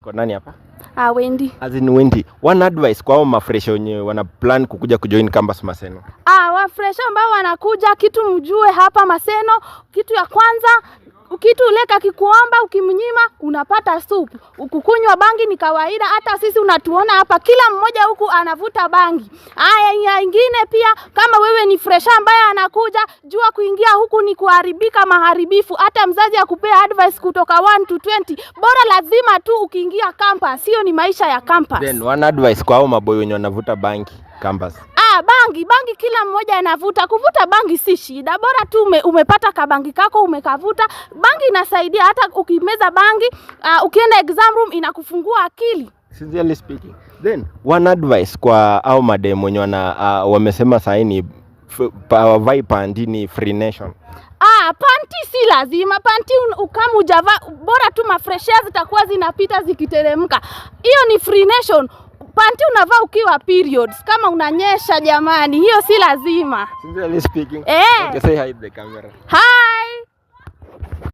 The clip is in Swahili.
Kwa nani hapa? Wendy. As in Wendy, one advice kwa hao mafresh wenye wana plan kukuja kujoin campus Maseno. Wafresh ambao wanakuja, kitu mjue hapa Maseno, kitu ya kwanza, kitu leka kikuomba ukimnyima unapata supu. Ukukunywa bangi ni kawaida, hata sisi unatuona hapa kila mmoja huku anavuta bangi. Ingine pia kama wewe ni fresh ambaye anakuja, jua kuingia huku ni kuharibika maharibifu. Hata mzazi akupea advice kutoka 1 to 20, bora lazima tu ukiingia campus, sio ni maisha ya campus. Then one advice kwa hao maboy wenye wanavuta bangi campus. Bangi kila mmoja anavuta. Kuvuta bangi si shida, bora tu umepata kabangi kako umekavuta. Bangi inasaidia, hata ukimeza bangi ukienda exam room inakufungua akili. Sincerely speaking. Then one advice kwa hao madem wenye wamesema saini vai panty ni free nation. Panty si lazima. Panty kama ujava, bora tu mafreshers zitakuwa zinapita zikiteremka. Hiyo ni free nation. Panty unavaa ukiwa periods, kama unanyesha jamani, hiyo si lazima. Sincerely speaking. Okay, say hi to the camera. Hi.